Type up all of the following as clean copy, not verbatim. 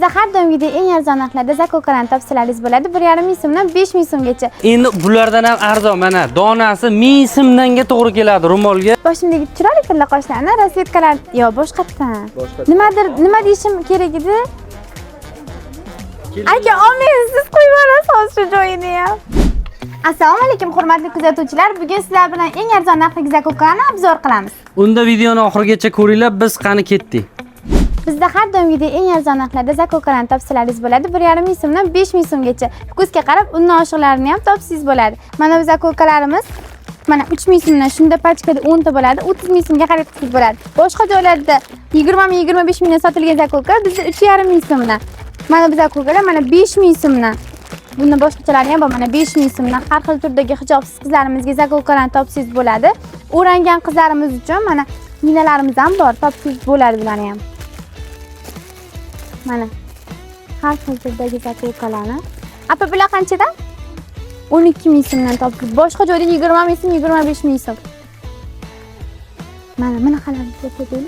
Bizda har doimgidek eng arzon narxlarda zakokalarni topsalaringiz bo'ladi. 1,5 ming so'mdan 5 ming so'mgacha. Endi bulardan ham arzon, mana donasi 1000 so'mdanga to'g'ri keladi ro'molga. Boshimdagi chiroyli tilla qoshlarni rasvetkalar boshqatdan. Nima deyishim kerak edi? Aka, siz qo'yib yuborasiz hozir shu joyini ham. Assalomu alaykum hurmatli kuzatuvchilar. Bugun sizlar bilan eng arzon narxdagi zakokalarni obzor qilamiz. Unda videoni oxirigacha ko'ringlar, biz qani ketdik. Bizda har doimgidek eng arzon narxlarda zakokalarni topsalaringiz bo'ladi. 1,5 ming so'mdan 5 ming so'mgacha. Vkusga qarab undan oshiqlarini ham topsangiz bo'ladi. Mana bu zakokalarimiz mana 3 ming so'mdan shunda pachkada 10 ta bo'ladi. 30 ming so'mga xarid qilsangiz bo'ladi. Boshqa joylarda 20 ming, 25 mingdan sotilgan zakoka bizda 3,5 ming so'mdan. Mana bu zakokalar mana 5 ming so'mdan. Bunda boshqachalari ham bor. Mana 5 ming so'mdan har xil turdagi hijobsiz qizlarimizga zakokalarni topsangiz bo'ladi. O'rangan qizlarimiz uchun mana minalarimiz ham bor. Topsangiz bo'ladi bularni ham. Mana har xil turdagi zakokalarni. Apa bular qanchadan? 12 ming so'mdan topdik. Boshqa joyda 20 ming so'm, 25 ming so'm. Mana bunaqalarni ko'ring.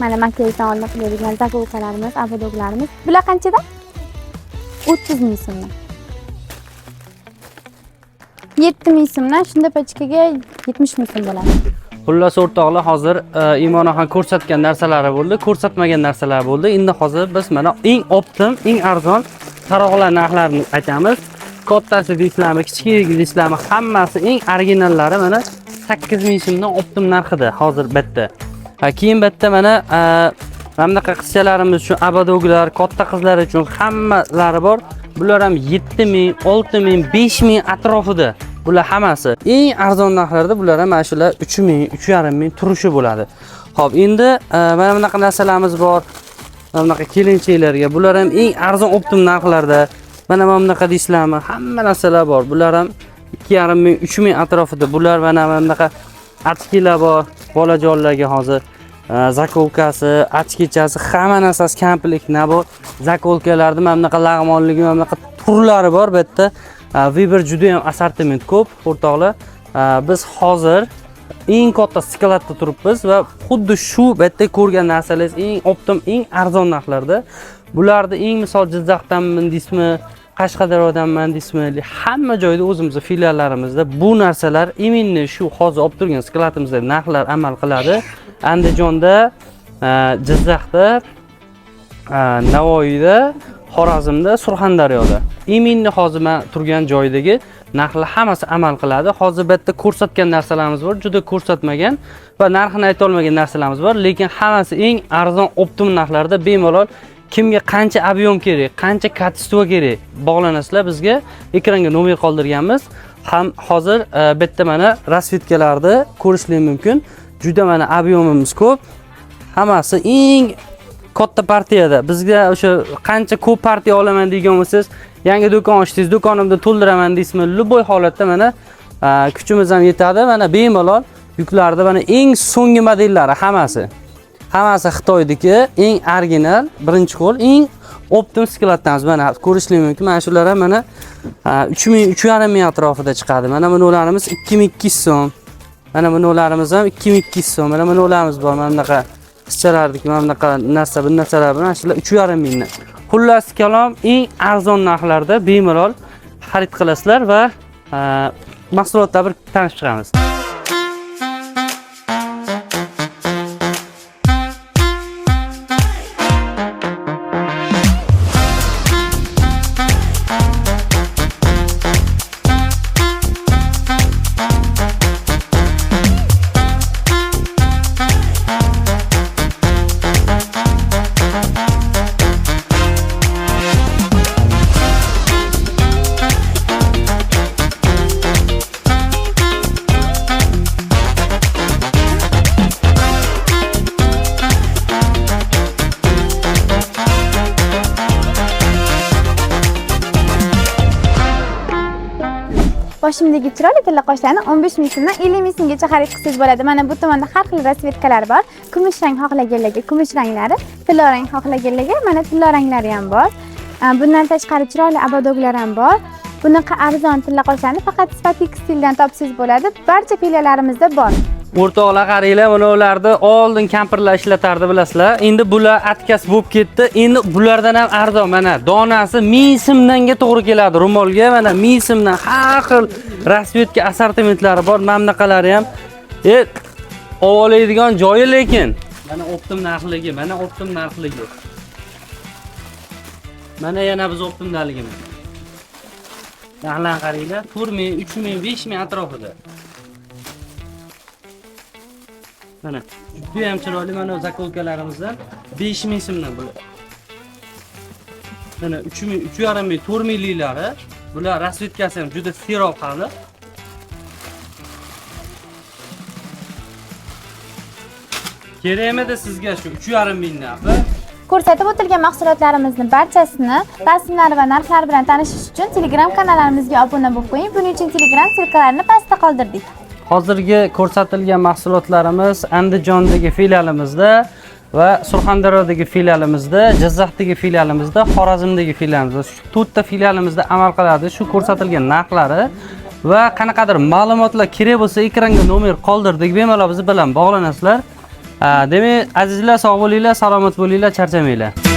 Mana makiyajdan olinib qo'yilgan zakokalarimiz, abadoglarimiz. Bular qanchadan? 30 ming so'mdan. 7 ming so'mdan shunda pachkaga 70 ming so'm bo'ladi. Xullas o'rtoqlar, hozir Imonaxon ko'rsatgan narsalari bo'ldi, ko'rsatmagan narsalar bo'ldi. Endi hozir biz mana eng optim, eng arzon taroqlar narxlarini aytamiz. Kattasi deysizlarmi, kichigi deysizlarmi, hammasi eng originallari mana 8 ming so'mdan optim narxida hozir bitta. Keyin bitta mana bunaqa qizchalarimiz uchun abadoglar, katta qizlar uchun hammalari bor. Bular ham 7 ming, 6 ming, 5 ming atrofida. Bular hammasi eng arzon narxlarda, bular ham mana shular 3 ming, 3,5 ming turishi bo'ladi. Xo'p, endi mana bunaqa narsalarimiz bor. Mana bunaqa kelinchaklarga bular ham eng arzon optim narxlarda. Mana bunaqa deysizlarmi, hamma narsalar bor. Bular ham 2,5 ming, 3 ming atrofida. Bular mana bunaqa achkilar bor, bolajonlarga hozir zakolkasi, achkichasi, hamma narsasi komplet nabor. Zakolkalarda mana bunaqa lag'monligi, mana bunaqa turlari bor bu yerda. Viber juda ham assortiment ko'p, o'rtoqlar. Biz hozir eng katta skladda turibmiz va xuddi shu yerda ko'rgan narsalar eng optim, eng arzon narxlarda. Bularda eng misol Jizzaxdanman deysizmi, Qashqadaryodanman deysizmi, hamma joyda o'zimizning filiallarimizda bu narsalar iminni shu hozir olib turgan skladimizda narxlar amal qiladi. Andijonda, Jizzaxda, Navoiyda, Xorazmda, Surxondaryoda. Iminni hozir men turgan joydagi narxlar hammasi amal qiladi. Hozir bu yerda ko'rsatgan narsalarimiz bor, juda ko'rsatmagan va narxini ayta olmagan narsalarimiz bor, lekin hammasi eng arzon optim narxlarda bemalol kimga qancha ob'yom kerak, qancha kачество kerak bog'lanasizlar, bizga ekranga nomer qoldirganmiz. Ham hozir bu yerda mana rasvetkalarni ko'rishingiz mumkin. Juda mana ob'yomimiz ko'p. Hammasi eng katta partiyada. Bizga o'sha qancha ko'p partiya olaman degan bo'lsangiz, yangi do'kon ochdingiz, do'konimda to'ldiraman deysizmi, любой holatda mana kuchimiz ham yetadi. Mana bemalol yuklarda mana eng so'nggi modellari hammasi. Hammasi Xitoydagi eng original, birinchi qo'l, eng optim skladlarimiz. Mana ko'rishingiz mumkin. Mana shular ham mana 3 ming, 3,5 ming atrofida chiqadi. Mana bularimiz 2200 so'm. Mana bularimiz ham 2200 so'm. Mana bularimiz bor. Mana bunaqa qizchalardagi mana bunaqa narsa, bu narsalar bilan shular 3,5 mingdan. Xullas kalom eng arzon narxlarda bemalol xarid qilasizlar va mahsulotlar bir tanishib chiqamiz. Boshimdagi chiroyli tilla qoshlarni 15 ming so'mdan 50 ming so'mgacha xarid qilsangiz bo'ladi. Mana bu tomonda har xil rasvetkalar bor. Kumush rang xohlaganlarga kumush ranglari, tilla rang xohlaganlarga mana tilla ranglari ham bor. Bundan tashqari chiroyli abadoglar ham bor. Bunaqa arzon tilla qoshlarni faqat Spa Tekstildan topsangiz bo'ladi. Barcha filiallarimizda bor. O'rtoqlar qaranglar, mana ularni oldin kampirlar ishlatardi bilasizlar. Endi bular atkas bo'lib ketdi. Endi bulardan ham arzon. Mana donasi 1000 so'mdanga to'g'ri keladi ro'molga. Mana 1000 so'mdan har xil rasvetka assortimentlari bor. Mana bunaqalari ham. Oladigan joyi lekin mana optim narxligi, mana optim narxligi. Mana yana biz optimdaligimiz. Narxlarni qaranglar, 4000, 3000, 5000 atrofida. Mana juda ham chiroyli mana zakolkalarimizdan 5000 so'mdan bular. Mana 3000, 3.5 4 liklari. Bular rasvetkasi ham juda serob hali. Kerakmidi sizga shu 3.5 mingdan? Ko'rsatib o'tilgan mahsulotlarimizni barchasini rasmlari va narxlari bilan tanishish uchun Telegram kanalimizga obuna bo'lib qo'ying. Buning uchun Telegram silkalarini pastda qoldirdik. Hozirgi ko'rsatilgan mahsulotlarimiz Andijondagi filialimizda va Surxondaryodagi filialimizda, Jizzaxdagi filialimizda, Xorazmdagi filialimizda, shu 4 ta filialimizda amal qiladi. Shu ko'rsatilgan narxlari va qanaqadir ma'lumotlar kerak bo'lsa, ekranga nomer qoldirdik. Bemalol biz bilan bog'lanasizlar. Demak, azizlar, sog' bo'linglar, salomat bo'linglar, charchamanglar.